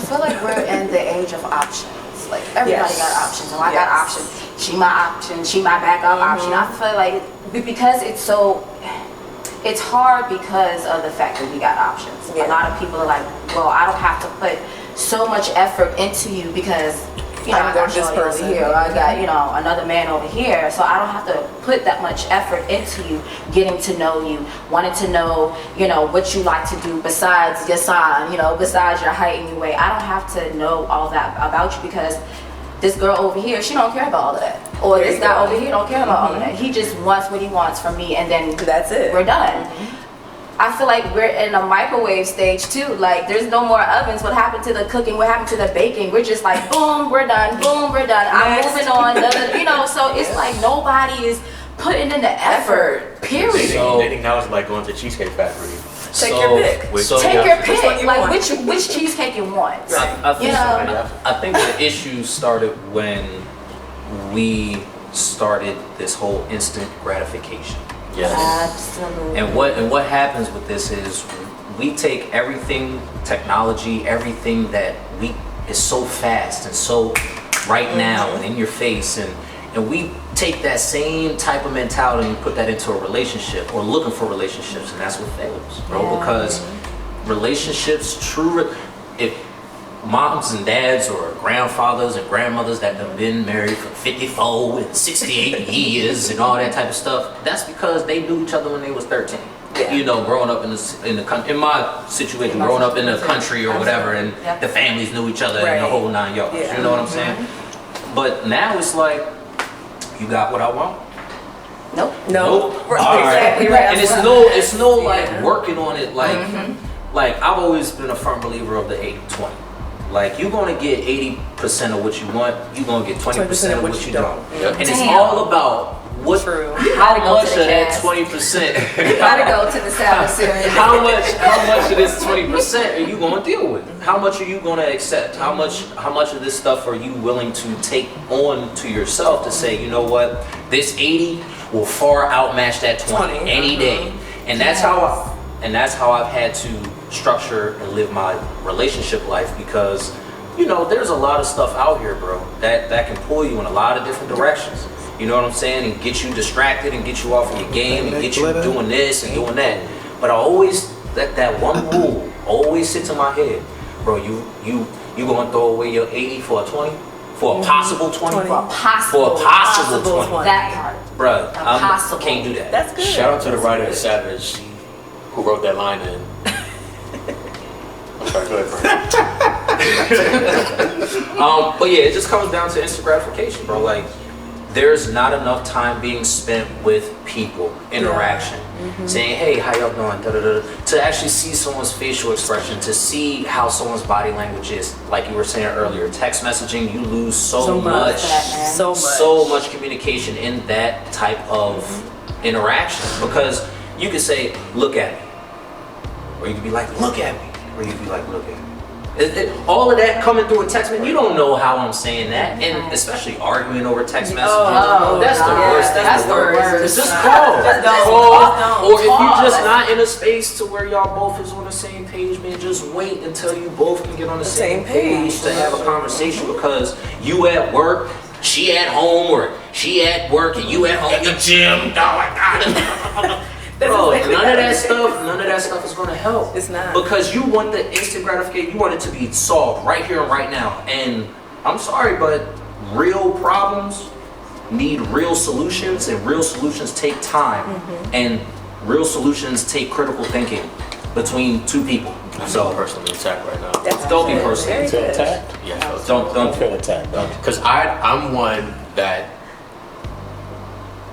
feel like we're in the age of options. Like everybody got options. Oh, I got options. She my option. She my backup option. I feel like because it's hard because of the fact that we got options. A lot of people are like, well, I don't have to put so much effort into you because I got this person over here, or I got another man over here, so I don't have to put that much effort into you, getting to know you, wanting to know what you like to do besides your sign, besides your height and your weight. I don't have to know all that about you because this girl over here, she don't care about all of that, or this guy over here don't care about all of that. He just wants what he wants from me, and then that's it. We're done. I feel like we're in a microwave stage too. Like there's no more ovens. What happened to the cooking? What happened to the baking? We're just like boom, we're done. Boom, we're done. I'm moving on. So it's like nobody is putting in the effort. Period. Dating now is like going to Cheesecake Factory. Take your pick. Take your pick. Like which cheesecake you want. I think the issue started when we started this whole instant gratification. Yes. Absolutely. And what happens with this is we take everything, technology, everything that is so fast and so right now and in your face, and we take that same type of mentality and put that into a relationship or looking for relationships, and that's what fails, bro. Because relationships, if moms and dads or grandfathers and grandmothers that have been married for 54 and 68 years and all that type of stuff, that's because they knew each other when they was 13. Growing up in the country, in my situation, growing up in the country or whatever, and the families knew each other and the whole 9 yards. You know what I'm saying? But now it's like, you got what I want? Nope. All right. And it's no like working on it like I've always been a firm believer of the 80-20. Like you're gonna get 80% of what you want, you're gonna get 20% of what you don't. Yep. And it's all about how much of that 20%. You gotta go to the salad series. How much of this 20% are you gonna deal with? How much are you gonna accept? How much of this stuff are you willing to take on to yourself to say, you know what, this 80 will far outmatch that 20 any day. And that's how I've had to structure and live my relationship life, because there's a lot of stuff out here, bro, that can pull you in a lot of different directions. You know what I'm saying? And get you distracted and get you off of your game and get you doing this and doing that. But I always that one rule always sits in my head, bro. You gonna throw away your 80 for a 20? For a possible 20? For a possible 20. That part. Bro, I can't do that. That's good. Shout out to the writer of Savage who wrote that line in. I'm sorry, go ahead, But yeah, it just comes down to instant gratification, bro. Like, there's not enough time being spent with people, interaction, saying, hey, how y'all doing, to actually see someone's facial expression, to see how someone's body language is. Like you were saying earlier, text messaging, you lose so much communication in that type of interaction, because you could say, look at me, or you could be like, look at me, or you could be like, look at me. All of that coming through a text message, you don't know how I'm saying that, and especially arguing over text messages. That's the worst. That's the worst. Just call. Or if you're just not in a space to where y'all both is on the same page, man, just wait until you both can get on the same page to have a conversation, because you at work, she at home, or she at work and you at home at the gym. Bro, none of that stuff is gonna help. It's not. Because you want the instant gratification, you want it to be solved right here and right now. And I'm sorry, but real problems need real solutions, and real solutions take time. And real solutions take critical thinking between two people. So personally attacked right now. Don't be personally attacked. Yeah, don't feel attacked. Because I'm one that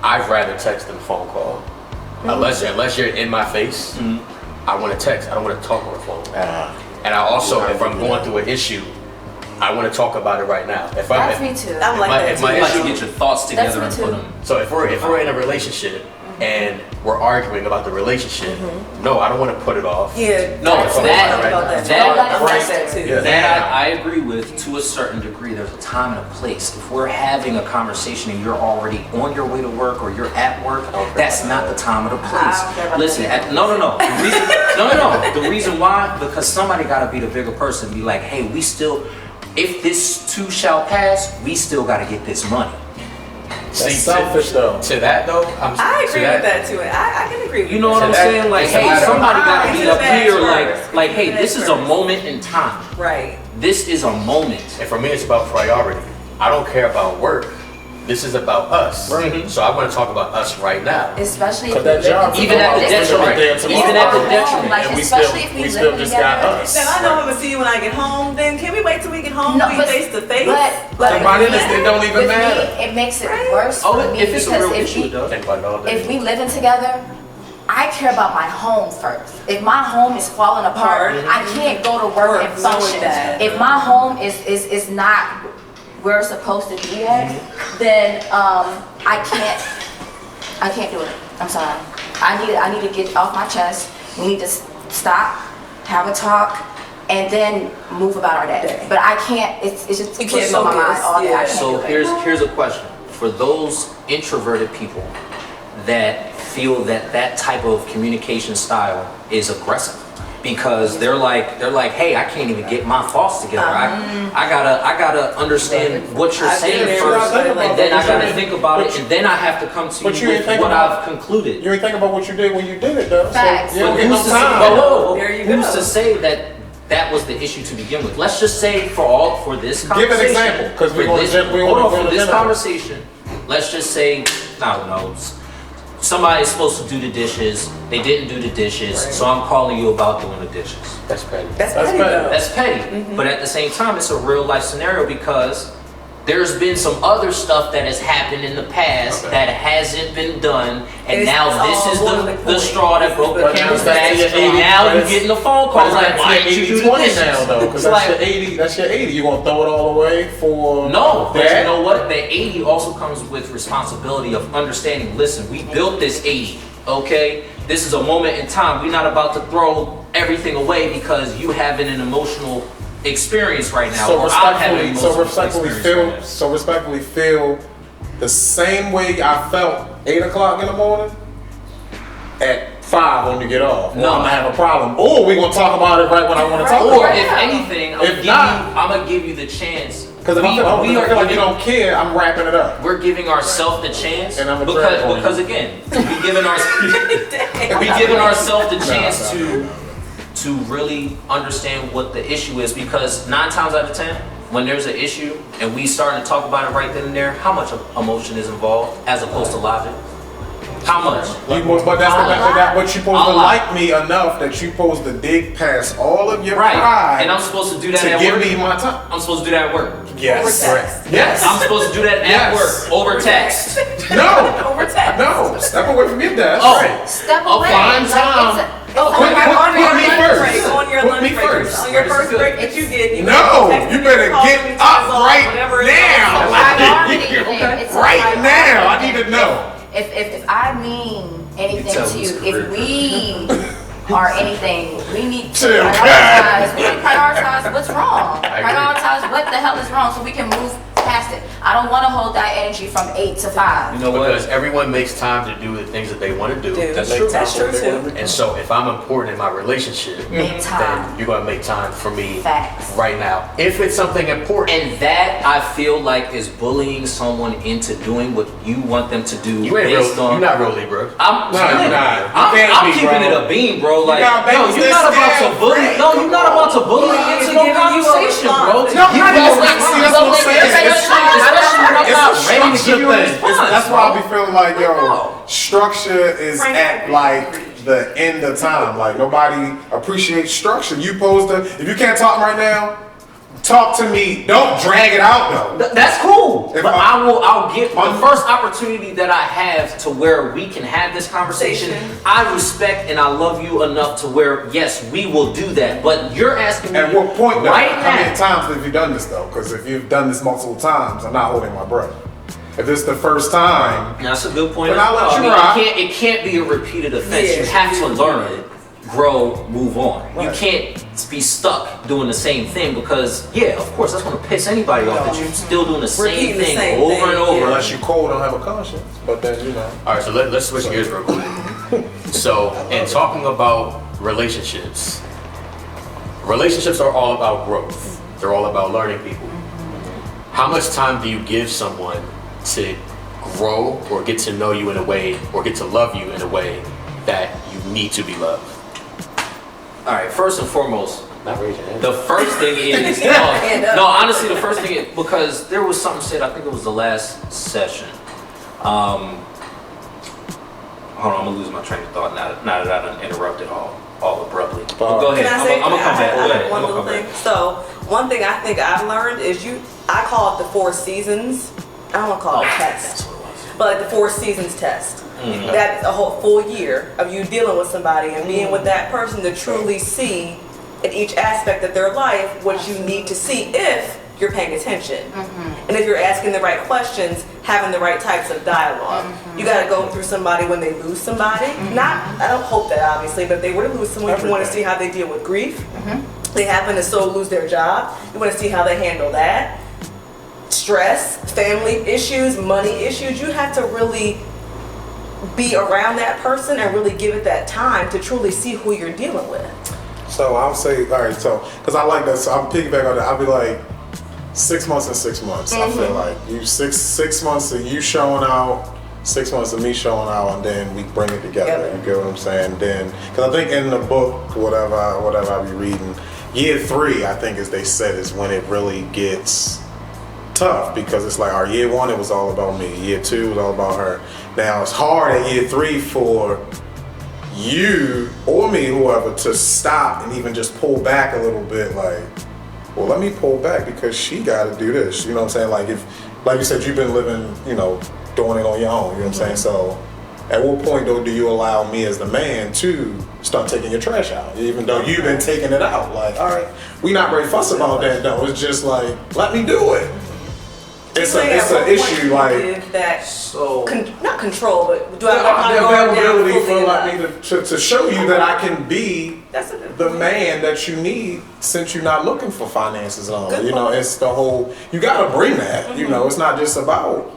I'd rather text than phone call. Unless you're in my face, I want to text. I don't want to talk on the phone. And I also, if I'm going through an issue, I want to talk about it right now. Me too. I'm like that. If my issue, get your thoughts together and put them. So if we're in a relationship and we're arguing about the relationship, no, I don't want to put it off. Yeah. No, That's that I agree with to a certain degree. There's a time and a place. If we're having a conversation and you're already on your way to work or you're at work, that's not the time or the place. Listen, no. The reason why, because somebody got to be the bigger person and be like, hey, we still, if this too shall pass, we still got to get this money. That's selfish though. To that though, I agree with that too. I can agree with You know what I'm saying? Like, hey, somebody gotta be up here like, hey, this is a moment in time. Right. This is a moment. and for me, it's about priority. I don't care about work. This is about us. Right. So I want to talk about us right now. Especially if Cause that job, Even at the detriment. Even at the detriment. Like, and we especially still, if we we still live just got together. us. Then I know I'm gonna see you when I get home. Then can we wait till we get home? No, We but- face to face. but By then, it don't even with matter. me, it makes it Right. worse Oh, for me if it's a because real if issue, we, it does. Think about it all day. if we living together, I care about my home first. If my home is falling apart, I can't go to work and So function. with that. If my home is not where it's supposed to be at, then I can't do it. I'm sorry. I need to get off my chest. We need to stop, have a talk, and then move about our day. But I can't. It's just You can't pushing on my mind focus, all day. I yeah. can't So do it. here's a question for those introverted people that feel that type of communication style is aggressive because they're like, hey, I can't even get my thoughts together. I gotta understand what you're saying first, and then I gotta think about it, and then I have to come to But you you ain't with think what about- I've concluded. You ain't think about what you did when you did it though. Facts. So you don't But get no who's to say, time. There you who's go. to say that was the issue to begin with? Let's just say for this Give an conversation. example, 'cause we for wanna this- gen- we hold wanna on, go for to this general. conversation, let's just say, I don't know, somebody's supposed to do the dishes, they didn't do the dishes, so I'm calling you about doing the dishes. That's petty. That's That's petty better. though. That's petty, but at the same time, it's a real life scenario because there's been some other stuff that has happened in the past that hasn't been done, and It's now all this is one of the points. straw that broke the But camel's that's back, your and 80, now but you're it's- getting the phone But calls like, that's why your didn't you do the 80-20 dishes? now though, because It's that's like, your 80. That's your 80. You gonna throw it all away for no, but that? you know what? The 80 also comes with responsibility of understanding, listen, we built this 80, okay? This is a moment in time. We're not about to throw everything away because you having an emotional experience right now. So or I'm having an respectfully, emotional experience feel, right now. so respectfully feel the same way I felt 8 o'clock in the morning at 5 when you get off. No. I'm gonna have a problem. Or we gonna talk about it right when I want to talk Or about if it. anything, If not- I'm gonna give you the chance. Because if I feel like you don't care, I'm wrapping it up. We're giving ourselves the chance And I'm a drag on because you. again, we giving ourselves the chance to really understand what the issue is, because 9 times out of 10, when there's an issue and we starting to talk about it right then and there, how much emotion is involved as opposed to logic? How much? But you supposed to A lot. like me enough that you supposed to dig past all of your Right. pride And I'm supposed to do that to at give work. me my time. I'm supposed to do that at work. Yes. Over text. Yes. I'm supposed to do that at Yes. work over text. No. Over text. No. Step away from your desk. Oh. Step Oh, away. fine Like, time. it's Oh, Put- on your put lunch me first. break, on your Put lunch me break, first. on your This is first good. break that you get. You No, text you me, better call get me, up turns on, right whatever it is. now. It's a Right priority now. I thing. need to know. If I mean anything tell to who's you, career if we are anything, we need to Chill, prioritize what's wrong. I agree. Prioritize what the hell is wrong so we can move past it. I don't want to hold that energy from 8 to 5. You know what? Because everyone makes time to do the things that they want to do. Dude, That's true. That's true too. And so if I'm important in my relationship, Make time. then you're gonna make time for me Facts. right now. If it's something important. And that I feel like is bullying someone into doing what you want them to do You ain't based real, on. you're not real Libra. I'm, No, you're not. You can't I'm be, keeping bro. it a beam, bro. Like, gotta no, make you're this not about scale to bully. break. No, you're not about to bully me into He's no giving you a conversation, bro. response. No, You not know even- what? see, that's what I'm saying. Especially when I'm It's not a ready to structure give you a thing. response. That's why I be feeling like, yo, No. structure is Frank, at like the end of time. Like nobody appreciates structure. You supposed to, if you can't talk right now, talk to me. Don't drag it out though. That's cool, If but I- I'll get the first opportunity that I have to where we can have this conversation. I respect and I love you enough to where yes, we will do that. But you're asking me At what point though? right How many now. times have you done this though? Because if you've done this multiple times, I'm not holding my breath. If it's the first time, That's a good point. Then I'll let I you mean, rock. it can't be a repeated offense. Yeah, you have to yeah. learn, grow, move on. You Right. can't be stuck doing the same thing because, yeah, of course, that's going to piss anybody off that you're still doing the same Repeating the thing same over thing, and over. yeah. unless you cold, don't have a conscience. But then All right, so let's switch gears real quick. So, in talking about relationships are all about growth. They're all about learning people. How much time do you give someone to grow or get to know you in a way or get to love you in a way that you need to be loved? All right, first and foremost, Not raising your hand. the first thing is no, honestly, the first thing is because there was something said. I think it was the last session. Hold on, I'm gonna lose my train of thought now that I done interrupted all abruptly. But go ahead. Can I say? I'm gonna come back. Go ahead. One I'm gonna little come thing. back. So one thing I think I've learned is I call it the 4 seasons. I don't want to call it a test, That's what it was. but like the 4 seasons test. That's a whole full year of you dealing with somebody and being with that person to truly see in each aspect of their life what you need to see if you're paying attention. And if you're asking the right questions, having the right types of dialogue. You got to go through somebody when they lose somebody. I don't hope that obviously, but if they were to lose someone, you want to see how they deal with grief. They happen to so lose their job. You want to see how they handle that. Stress, family issues, money issues. You have to really be around that person and really give it that time to truly see who you're dealing with. So I'll say, all right, so, because I like that, so I'm piggyback on that. I'll be like, 6 months and 6 months. I feel like you six months of you showing out, 6 months of me showing out, and then we bring it together. Yep. You get what I'm saying? Then, because I think in the book, whatever I be reading, year 3, I think as they said, is when it really gets tough, because it's like our year 1 it was all about me, year 2 was all about her. Now it's hard at year 3 for you or me, whoever, to stop and even just pull back a little bit, like, well, let me pull back because she got to do this. You know what I'm saying? Like like you said, you've been living, doing it on your own. You know what I'm saying? So, at what point though do you allow me as the man to start taking your trash out, even though you've been taking it out? Like, all right, we not ready to fuss about that though. It's just like, let me do it. It's an issue like that. So Not control, but do the I availability for like me to show you that I can be That's a good the point. man that you need, since you're not looking for finances and all. Good You know, point. it's the whole, you gotta bring that. You know, it's not just about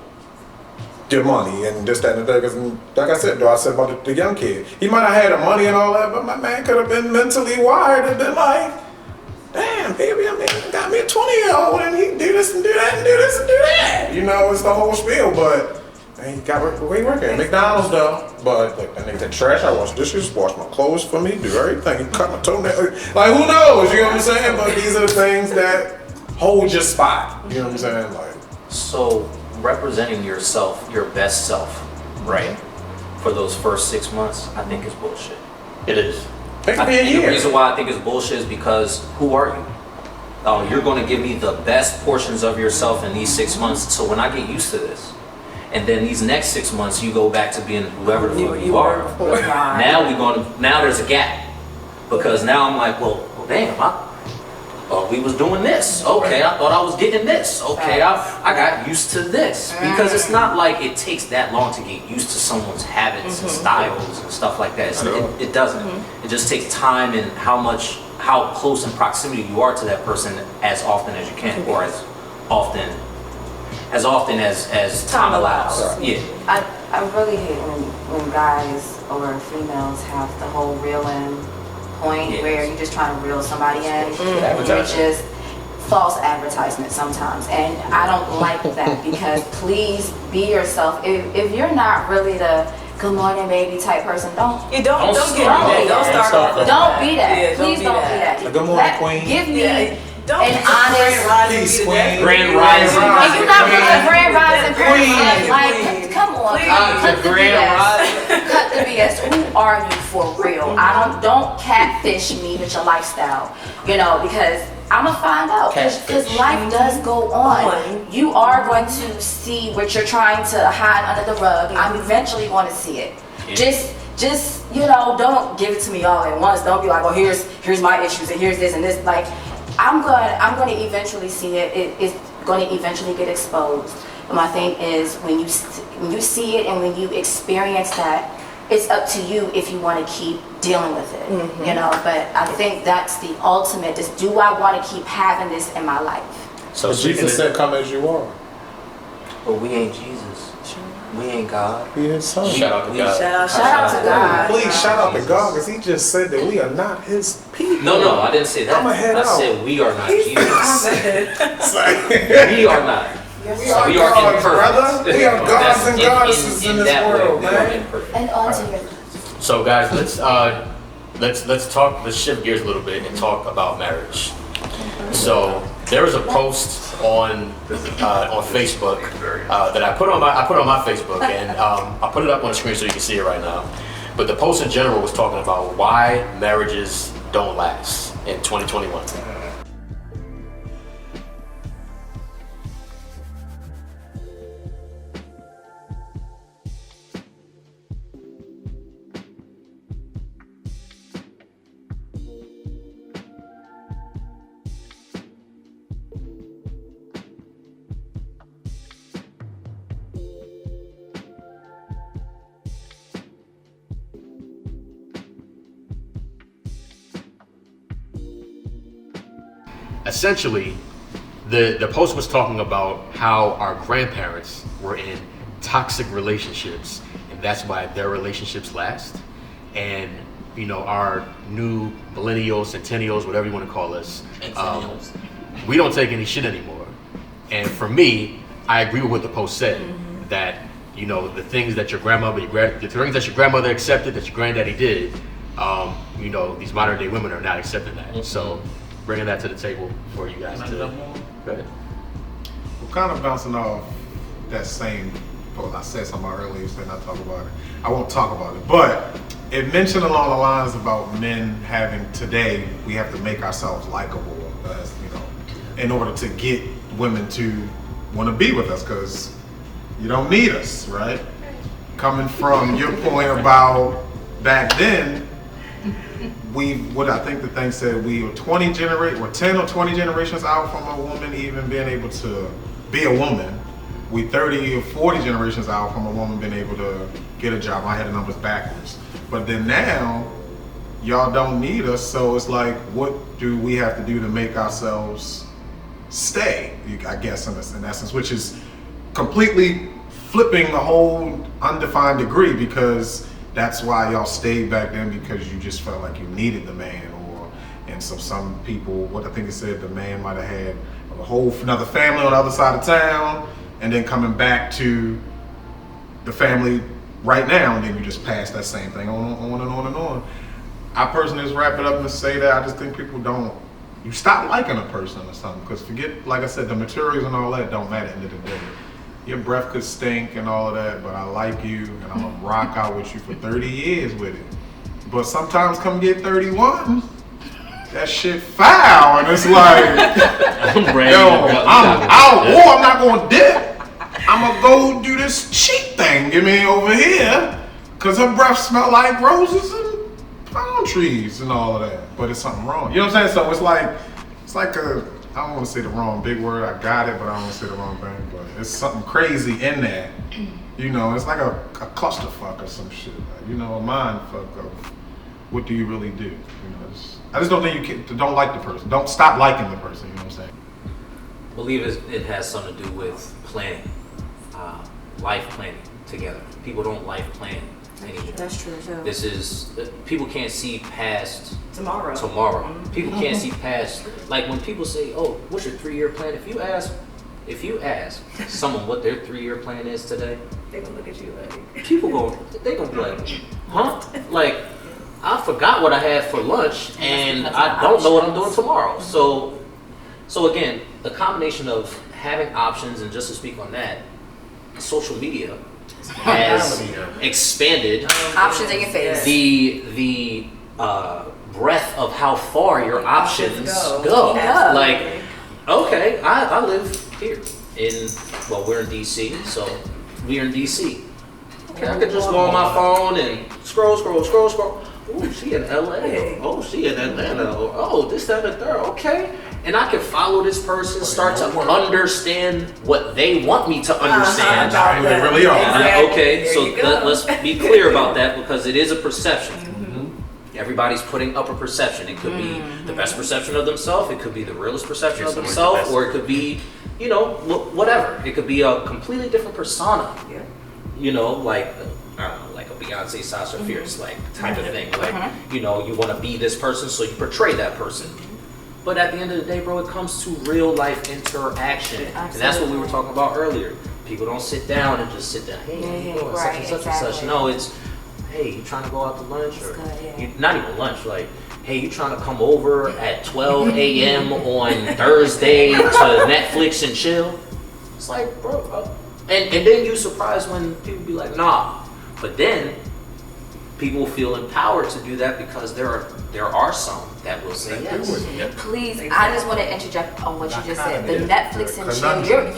your money and this, that, and the third. Because like I said, I said about the young kid, he might have had the money and all that, but my man could have been mentally wired and been like, damn, baby, I mean, got me a 20-year-old and he do this and do that and do this and do that. You know, it's the whole spiel, but man, he got where he working at McDonald's though. But like, that nigga take trash, I wash dishes, wash my clothes for me, do everything. He cut my toenail. Like, who knows? You know what I'm saying? But these are the things that hold your spot. You know what I'm saying? Like, So, representing yourself, your best self, right, for those first 6 months, I think is bullshit. It is. it could be a And the year. reason why I think it's bullshit is because who are you? Oh, you're going to give me the best portions of yourself in these 6 months. So when I get used to this, and then these next 6 months, you go back to being whoever the fuck you are. Now now there's a gap, because now I'm like, well damn, I thought we was doing this. Okay, I thought I was getting this. Okay, I got used to this, because it's not like it takes that long to get used to someone's habits and styles and stuff like that. It doesn't. It just takes time and how close in proximity you are to that person as often as you can, or as often as time allows. Yeah. I really hate when guys or females have the whole reeling point Yes. where you're just trying to reel somebody in. You're Advertising. just false advertisement sometimes, and I don't like that, because please be yourself. If you're not really the good morning baby type person, don't You don't Don't get start that. with Don't that. start off with don't that. be that. Yeah, Please be don't be that. that. Good morning, queen. Give me Yeah, don't an be honest. Peace, queen. Grand rising. And you're not really a grand rising person. Queen. Like, come on, cut the Grand BS. rising. Cut the BS. Who are you for real? Don't catfish me with your lifestyle. Because I'm gonna find out. Because Catfish. life does go on. You are going to see what you're trying to hide under the rug. I'm eventually going to see it. Yeah. Just don't give it to me all at once. Don't be like, oh, here's my issues and here's this and this. Like, I'm gonna eventually see it. It's gonna eventually get exposed. And my thing is when you see it and when you experience that, it's up to you if you want to keep dealing with it, you know. But I think that's the ultimate. Is do I want to keep having this in my life? So But Jesus said, "Come as you are." But we ain't Jesus. We ain't God. He His son. shout out to God. Shout out to God. Please shout out to God, because He just said that we are not His people. No, I didn't say that. I'ma head I out. said we are not Jesus. It's like- We are not. We We are are gods, imperfect. brother. We are gods and goddesses in this that world, way, we are man. imperfect. And on to your So guys, let's talk. Let's shift gears a little bit and talk about marriage. So there was a post on Facebook that I put on my Facebook, and I'll put it up on the screen so you can see it right now. But the post in general was talking about why marriages don't last in 2021. Essentially, the post was talking about how our grandparents were in toxic relationships, and that's why their relationships last. And you know, our new millennials, centennials, whatever you want to call us, we don't take any shit anymore. And for me, I agree with what the post said, that you know, the things that your grandmother, the things that your grandmother accepted, that your granddaddy did, you know, these modern day women are not accepting that. So bringing that to the table for you guys to. Go ahead. Well, kind of bouncing off that same post, I said something earlier, you said not talk about it. I won't talk about it, but it mentioned along the lines about men having today, we have to make ourselves likable, as you know, in order to get women to want to be with us, because you don't need us, right? Coming from your point about back then, what I think the thing said, we were 10 or 20 generations out from a woman even being able to be a woman. We 30 or 40 generations out from a woman being able to get a job. I had the numbers backwards. But then now, y'all don't need us, so it's like, what do we have to do to make ourselves stay, I guess, in essence, which is completely flipping the whole undefined degree, because that's why y'all stayed back then, because you just felt like you needed the man, and so some people, what I think it said, the man might have had a whole another family on the other side of town, and then coming back to the family right now, and then you just pass that same thing on and on and on. I personally just wrap it up and say that I just think people you stop liking a person or something, because forget, like I said, the materials and all that don't matter at the end of the day. Your breath could stink and all of that, but I like you, and I'm gonna rock out with you for 30 years with it. But sometimes come get 31, that shit foul, and it's like, yo, I'm out, or I'm not gonna dip. I'm gonna go do this cheap thing, give me over here, cause her breath smell like roses and palm trees and all of that. But it's something wrong. You know what I'm saying? So it's like I don't want to say the wrong big word. I got it, but I don't want to say the wrong thing. But it's something crazy in that. You know, it's like a clusterfuck or some shit. Like, you know, a mind fuck of what do you really do? You know, I just don't think don't like the person. Don't stop liking the person. You know what I'm saying? I believe it has something to do with planning, life planning together. People don't life plan anymore. That's true too. People can't see past Tomorrow. People can't see past, like when people say, oh, what's your 3-year plan? If you ask someone what their 3-year plan is today, They gonna look at you like, they gonna be like, huh? Like, I forgot what I had for lunch and I don't know what I'm doing tomorrow. So again, the combination of having options, and just to speak on that, social media has expanded options in your face. the breadth of how far your options go. Yeah. Like, okay, I live here we're in DC, so we're in DC. Okay, I could just go on my phone and scroll. oh, she in LA. Oh, she in Atlanta. Or, oh, this, that, and the third. Okay. And I can follow this person, start to understand what they want me to understand. Who they really are. Exactly. Okay, There so you go. let's be clear about that because it is a perception. Everybody's putting up a perception. It could be the best perception of themselves. It could be the realest perception of themselves, or it could be, you know, whatever. It could be a completely different persona. Yeah. You know, like I don't know, like a Beyonce, Sasha Fierce, like type of thing. Like, you know, you want to be this person, so you portray that person. But at the end of the day, bro, it comes to real life interaction, and that's what we were talking about earlier. People don't sit down and just sit down. Hey, you doing such and such and such. No, it's hey, you trying to go out to lunch, or not even lunch, like, hey, you trying to come over at 12 a.m. on Thursday to Netflix and chill? It's like, bro, and then you surprised when people be like, nah. But then people feel empowered to do that because there are some that will say yes. Please, I just want to interject on what you just said. The Netflix and chill.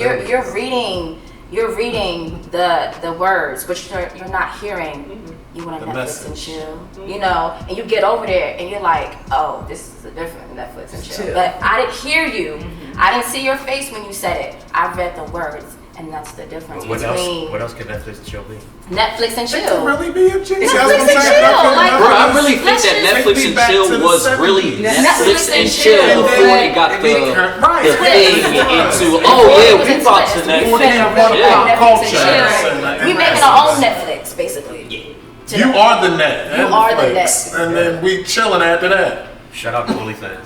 You're reading the words, but you're not hearing. You want to Netflix and chill, you know, and you get over there and you're like, oh, this is a different Netflix and chill. But I didn't hear you. I didn't see your face when you said it. I read the words, and that's the difference between. What else can Netflix and chill be? Netflix and It chill. could really be a chill. Netflix and chill. Like, Bro, I really think that Netflix and chill was really Netflix and chill before it got the thing into, oh yeah, we about to Netflix and chill. We making our own Netflix, basically. You are the net. You are the net. And then we chilling after that. Shout out to OnlyFans.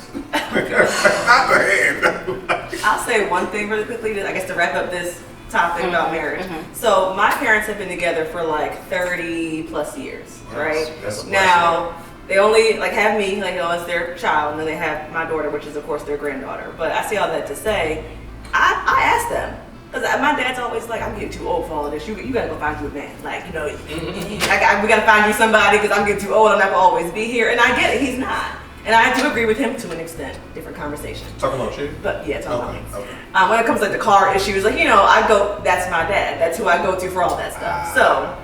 I'll say one thing really quickly, I guess, to wrap up this topic about marriage. So my parents have been together for like 30 plus years, right? That's a now they only like have me, like, you know, as their child, and then they have my daughter, which is of course their granddaughter. But I say all that to say, I asked them. Because my dad's always like, I'm getting too old for all of this. You gotta go find you a man. Like, you know, we gotta find you somebody because I'm getting too old. I'm not gonna always be here. And I get it, he's not. And I do agree with him to an extent. Different conversation. Talking about you? But yeah, talking about me. Okay. When it comes to like the car issues, like, you know, that's my dad. That's who I go to for all that stuff. So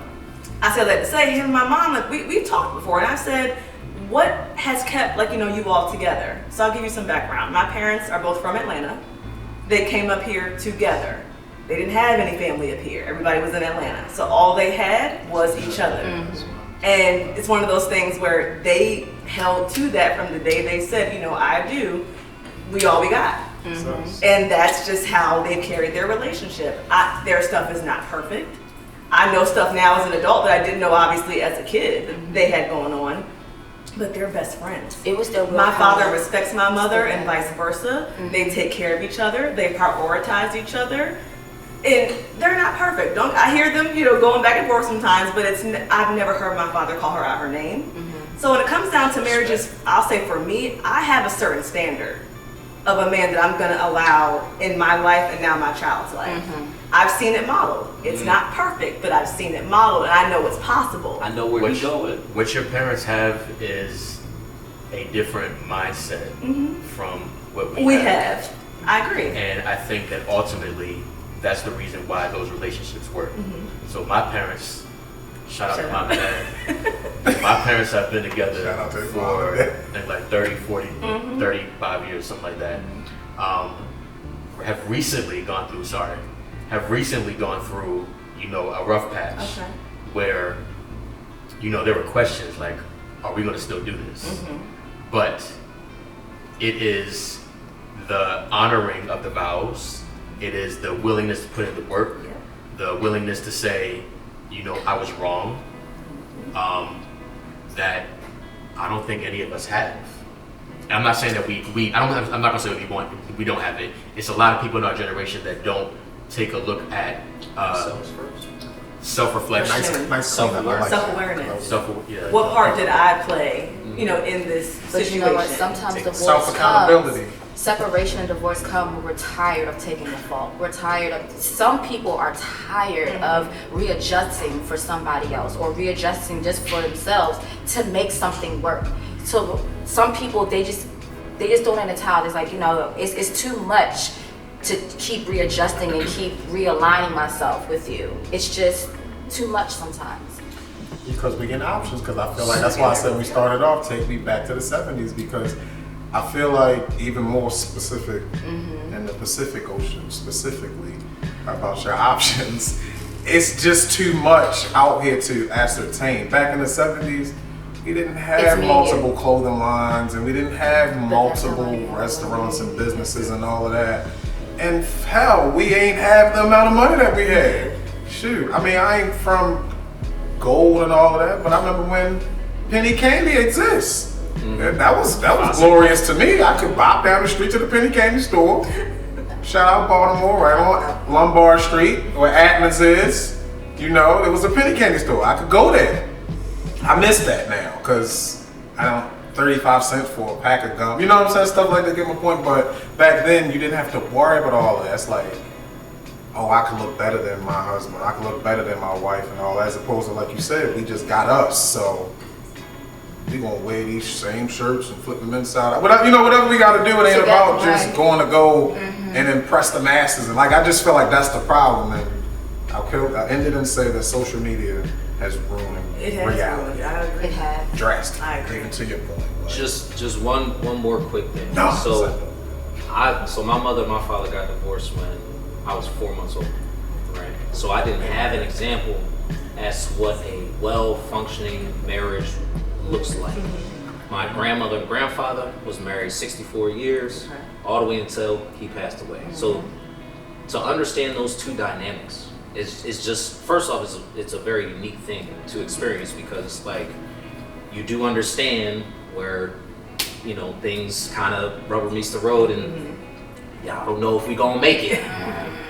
I said that to say, him and my mom, like, we've talked before, and I said, what has kept, like, you know, you all together? So I'll give you some background. My parents are both from Atlanta. They came up here together. They didn't have any family up here. Everybody was in Atlanta. So all they had was each other. And it's one of those things where they held to that from the day they said, you know, I do, we all we got. And that's just how they've carried their relationship. Their stuff is not perfect. I know stuff now as an adult that I didn't know obviously as a kid that they had going on. But they're best friends. It was their my father respects my mother and vice versa. They take care of each other. They prioritize each other. And they're not perfect. I hear them, you know, going back and forth sometimes, but I've never heard my father call her out her name. So when it comes down to marriages, I'll say for me, I have a certain standard of a man that I'm gonna allow in my life and now my child's life. I've seen it modeled. It's not perfect, but I've seen it modeled, and I know it's possible. I know where you're going. What your parents have is a different mindset from what we have. I agree. And I think that ultimately, that's the reason why those relationships work. So my parents, shout out to mom and dad. My parents have been together for I think like 30, 40, 35 years, something like that. Have recently gone through, you know, a rough patch where, you know, there were questions like, are we gonna still do this? But it is the honoring of the vows. It is the willingness to put in the work, the willingness to say, you know, I was wrong, that I don't think any of us have. And I'm not saying that I'm not gonna say we don't have it. It's a lot of people in our generation that don't take a look at self-reflection, self-awareness. Yeah. What part did I play, you know, in this situation? You know what? Sometimes divorce self-accountability. comes. Separation and divorce come when we're tired of taking the fault. We're tired of, some people are tired of readjusting for somebody else or readjusting just for themselves to make something work. So some people, they just throw in the towel. It's like, you know, it's too much to keep readjusting and keep realigning myself with you. It's just too much sometimes. because we get options. Because I feel like that's why I said we started off, take me back to the 70s, because I feel like even more specific in the Pacific Ocean specifically about your options. It's just too much out here to ascertain. Back in the 70s, we didn't have multiple clothing lines, and we didn't have multiple restaurants and businesses and all of that. And hell, we ain't have the amount of money that we had. Shoot, I mean, I ain't from gold and all of that, but I remember when penny candy exists. That was glorious to me. I could bop down the street to the penny candy store. Shout out Baltimore, right on Lombard Street, where Atlas is. You know, it was a penny candy store. I could go there. I miss that now, because I don't 35 cents for a pack of gum. You know what I'm saying? Stuff like that, get my point. But back then, you didn't have to worry about all of that. It's like, oh, I could look better than my husband. I could look better than my wife and all that. As opposed to, like you said, we just got us. So we gonna wear these same shirts and flip them inside out. Whatever, you know, whatever we gotta do, it ain't about just going to go and impress the masses. And like, I just feel like that's the problem. And I ended and say that social media has ruined reality. I agree. It has. Drastic. I agree. Even to your point. Like, Just one more quick thing. No. So my mother and my father got divorced when I was 4 months old, right? So I didn't have an example as to what a well-functioning marriage looks like. My grandmother and grandfather was married 64 years, all the way until he passed away. So to understand those two dynamics is just, first off, it's a very unique thing to experience, because it's like you do understand where, you know, things kind of rubber meets the road, and I don't know if we gonna make it,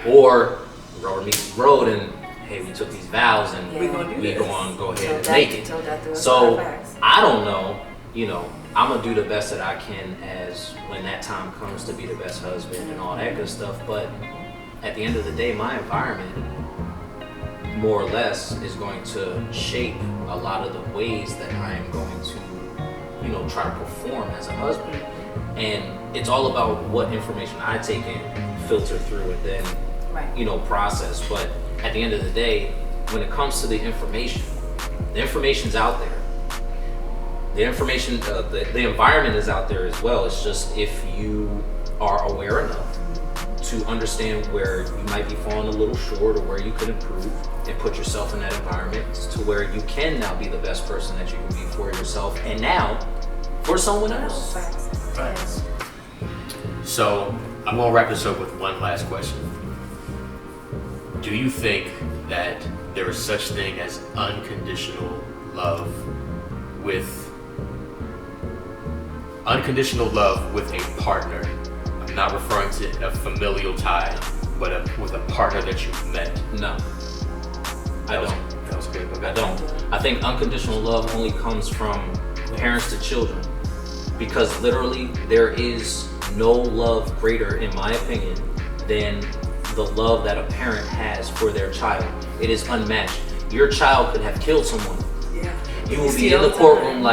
or rubber meets the road, and hey, we took these vows and we gonna go ahead and make it. So I don't know, you know, I'm gonna do the best that I can as when that time comes to be the best husband and all that good stuff. But at the end of the day, my environment, more or less, is going to shape a lot of the ways that I am going to, you know, try to perform as a husband. And it's all about what information I take in, filter through, and then, you know, process. But at the end of the day, when it comes to the information's out there. The information, the environment is out there as well. It's just if you are aware enough to understand where you might be falling a little short or where you could improve, and put yourself in that environment to where you can now be the best person that you can be for yourself, and now for someone else. Thanks. So I'm gonna wrap this up with one last question. Do you think that there is such thing as unconditional love with a partner? I'm not referring to a familial tie, but with a partner that you've met. No, I don't. That was good. Okay. I don't. I think unconditional love only comes from parents to children, because literally there is no love greater, in my opinion, than the love that a parent has for their child. It is unmatched. Your child could have killed someone. You will be in the courtroom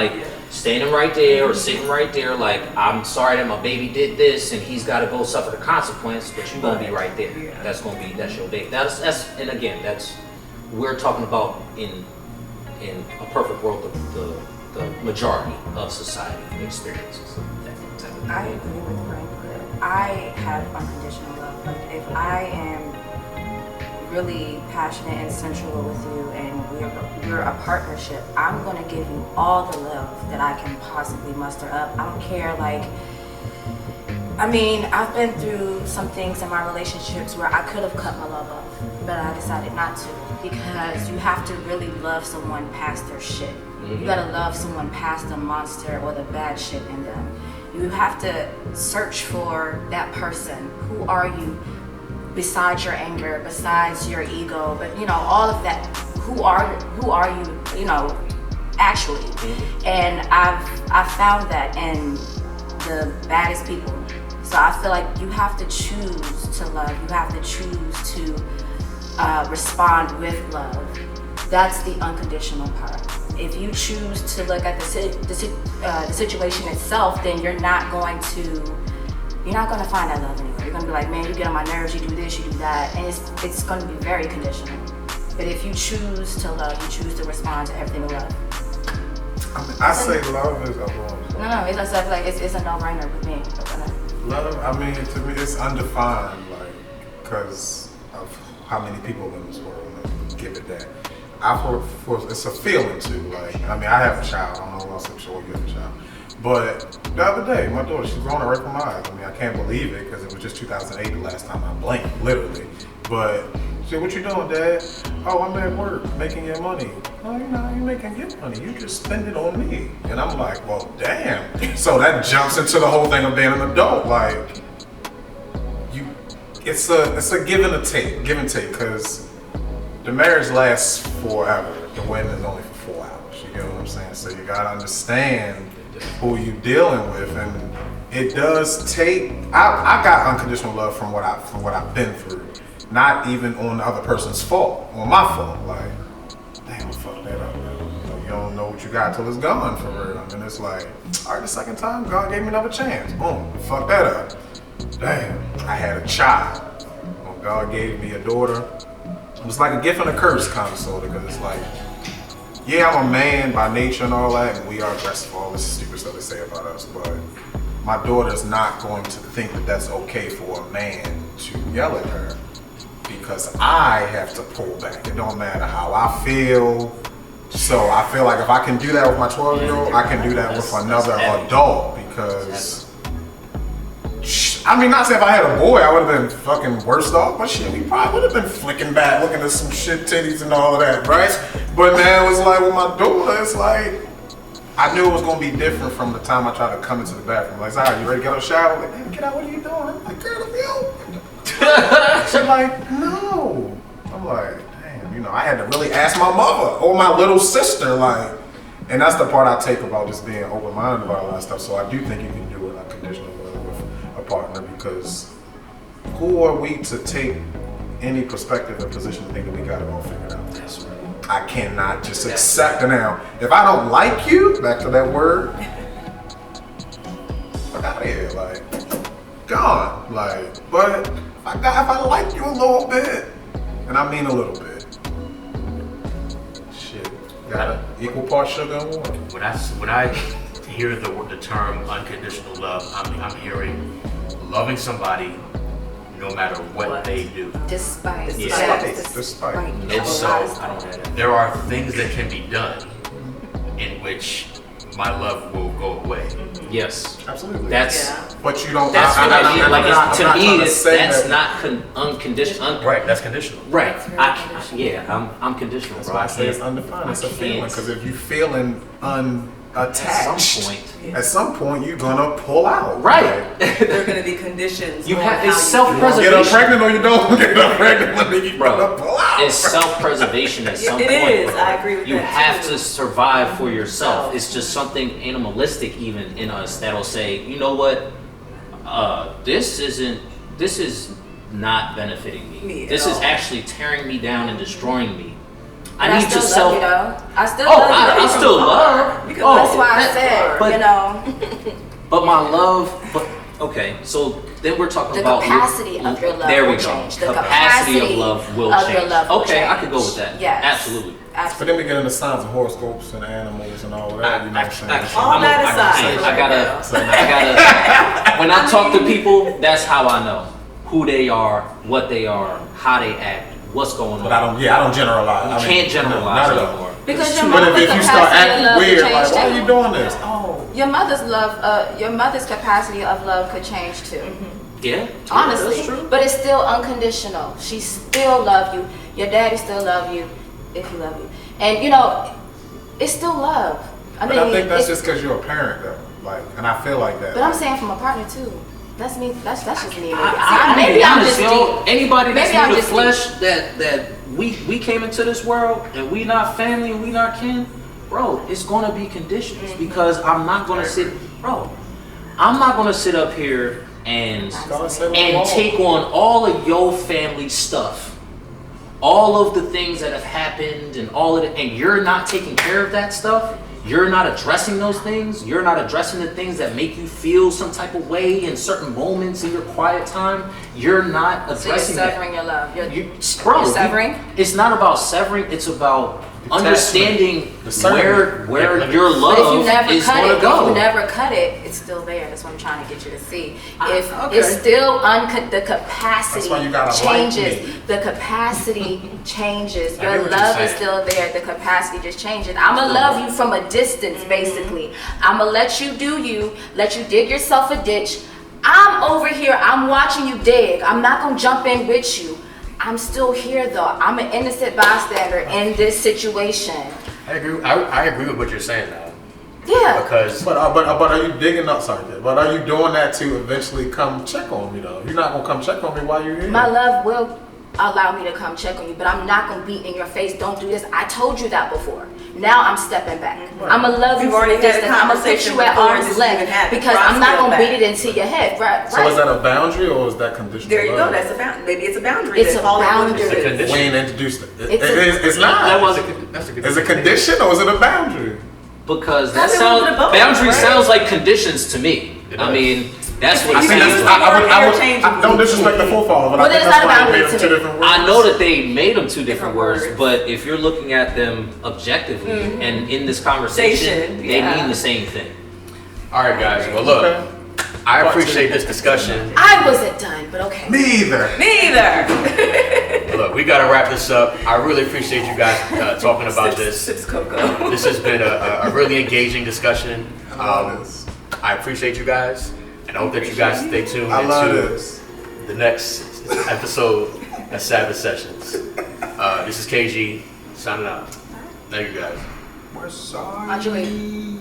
standing right there or sitting right there like, I'm sorry that my baby did this and he's got to go suffer the consequence, but you're going to be right there. That's your baby. And again, we're talking about in a perfect world, the majority of society experiences. I agree with Frank, but I have unconditional love. Like, if I am really passionate and sensual with you and we're a partnership, I'm going to give you all the love that I can possibly muster up. I don't care, like, I mean, I've been through some things in my relationships where I could have cut my love off, but I decided not to, because you have to really love someone past their shit. You gotta love someone past the monster or the bad shit in them. You have to search for that person. Who are you besides your anger, besides your ego, but you know, all of that. Who are you, you know, actually? And I've found that in the baddest people. So I feel like you have to choose to love. You have to choose to respond with love. That's the unconditional part. If you choose to look at the situation itself, then you're not going to find that love anywhere. You're gonna be like, man, you get on my nerves, you do this, you do that, and it's going to be very conditional. But if you choose to love, you choose to respond to everything with love. I say love is a No, it's like it's a no-brainer with me. love. I mean, to me, it's undefined, like, because of how many people in this world. Let's give it that. It's a feeling too. Like, I mean, I have a child. I don't know who else I'm sure you have a child. But the other day, my daughter, she's grown right from my eyes. I mean, I can't believe it because it was just 2008 the last time I blinked, literally. But she said, "What you doing, Dad?" "Oh, I'm at work making your money." "Oh, you know, you making your money. You just spend it on me." And I'm like, well, damn. So that jumps into the whole thing of being an adult. Like, it's a give and take, because the marriage lasts forever. The wedding is only for 4 hours. You get what I'm saying? So you gotta understand who you dealing with, and it does take. I got unconditional love from what I've been through, not even on the other person's fault, on my fault. Like, damn, I fucked that up. You don't know what you got till it's gone for real. I mean, it's like, all right, the second time, God gave me another chance. Boom, fuck that up. Damn, I had a child. When God gave me a daughter, it was like a gift and a curse, kind of, sort of, because it's like, yeah, I'm a man by nature and all that, and we are aggressive, all this stupid stuff they say about us, but my daughter's not going to think that that's okay for a man to yell at her, because I have to pull back. It don't matter how I feel. So I feel like if I can do that with my 12-year-old, I can do that with another adult, because I mean, not saying if I had a boy, I would have been fucking worse off, but shit, we probably would have been flicking back, looking at some shit titties and all of that, right? But man, it was like with my daughter, it's like, I knew it was gonna be different from the time I tried to come into the bathroom. Like, "Zara, you ready to get out of the shower?" Like, "Man, get out, what are you doing?" I'm like, "Girl, if you." She's like, "No." I'm like, damn, you know, I had to really ask my mother or my little sister, like, and that's the part I take about just being open-minded about a lot of stuff. So I do think you can do it unconditional with a partner, because who are we to take any perspective and position and think that we got it all figured out? That's right. I cannot just accept it now. If I don't like you, back to that word, fuck out of here, like, gone. Like, but if I like you a little bit, and I mean a little bit, shit, got equal parts sugar and water. When I hear the term unconditional love, I'm hearing loving somebody no matter what they do. Despite. And so there are things that can be done in which my love will go away. Yes. Absolutely. That's But you don't. that's what I mean. Like, to me, that's that. not unconditional. Right, that's conditional. Right. I'm conditional, That's bro. why I say it's undefined. It's a feeling, because if you feeling unattached, at some point you're gonna pull out. Right. There are going to be conditions. You on have how it's you self-preservation. Get up pregnant or you don't get up pregnant, when you gonna pull out. It's self-preservation at some It point. is. bro. I agree with you that, have too. to survive for yourself. It's just something animalistic even in us that'll say, you know what, this is not benefiting me. at This is all. actually tearing me down and destroying me. But I need to still love you, though. I still Oh, love you. I still love. Because Oh, That's why I said, but- you know, But my love, okay, so then we're talking the about capacity of your love There we will go. change. The Capacity of love will of change. your love will Okay, I change. could go with that. Yes. Absolutely. But then we get into signs of horoscopes and animals and all that. You know what I'm saying? All that aside. I gotta, when I talk to people, that's how I know who they are, what they are, how they act, what's going on. But I don't generalize. You can't generalize not at all. anymore. Because your But mother's if you start capacity of acting love could weird, change like, why are you too. doing this? Oh, Your mother's capacity of love could change too. Yeah, Honestly, that's true. but it's still unconditional. She still love you. Your daddy still love you, if he love you, and you know, it's still love. but I think that's it's- just because you're a parent, though. Like, and I feel like that. But I'm saying from a partner too. That's me. That's just me. Maybe I'm just anybody that's Maybe I'm made of just flesh that we came into this world and we not family and we not kin, bro. It's gonna be conditions because I'm not gonna sit up here and take on all of your family stuff, all of the things that have happened and all of it, and you're not taking care of that stuff. you're not addressing those things, you're not addressing the things that make you feel some type of way in certain moments in your quiet time, you're not addressing So you're severing your love. you're severing? It's not about severing, it's about understanding where Yeah, your But if love you never is cut going it, to go. if you never cut it, it's still there. That's what I'm trying to get you to see. If okay. it's still the capacity That's why you gotta changes. like me. The capacity changes. I get Your what you're love is saying. still there. The capacity just changes. I'ma love you from a distance, basically. I'ma let you do you. Let you dig yourself a ditch. I'm over here. I'm watching you dig. I'm not gonna jump in with you. I'm still here though. I'm an innocent bystander in this situation. I agree with what you're saying now. Yeah. Because But are you digging up? Sorry, but are you doing that to eventually come check on me though? You're not gonna come check on me while you're here. My love will allow me to come check on you, but I'm not gonna be in your face. Don't do this. I told you that before. Now I'm stepping back. I'ma love you You've from a already had a distance. I'ma put conversation you at before arm's this length even happened. because Right, I'm not scale gonna back. beat it into your head. Right? So is that a boundary or is that conditional? There you go. love? That's a boundary. Maybe it's a boundary. It's that a Hollywood boundary. is- It's a condition. We ain't introduced it. It's It's not. that's a good Is it condition or is it a boundary? Because that That's a sounds, little bit of both, boundary right? sounds like conditions to me. It I does. mean, that's what I it think sounds it's like. interchangeable. I don't disrespect the forefather, but Well, I think then that's it's not a why they boundary made them to two me. different words. I know that they made them two different words, words. but if you're looking at them objectively and in this conversation, Station, they yeah. mean the same thing. All right, guys. Well, look, Okay. I appreciate this discussion. I wasn't done, but okay. Me either. Neither. Look, we gotta wrap this up. I really appreciate you guys talking about this. Sips cocoa. This has been a really engaging discussion. I love this. I appreciate you guys, and I hope that you guys stay tuned I love into this. the next episode of Sabbath Sessions. This is KG signing out. Thank you guys. West side. Angelique.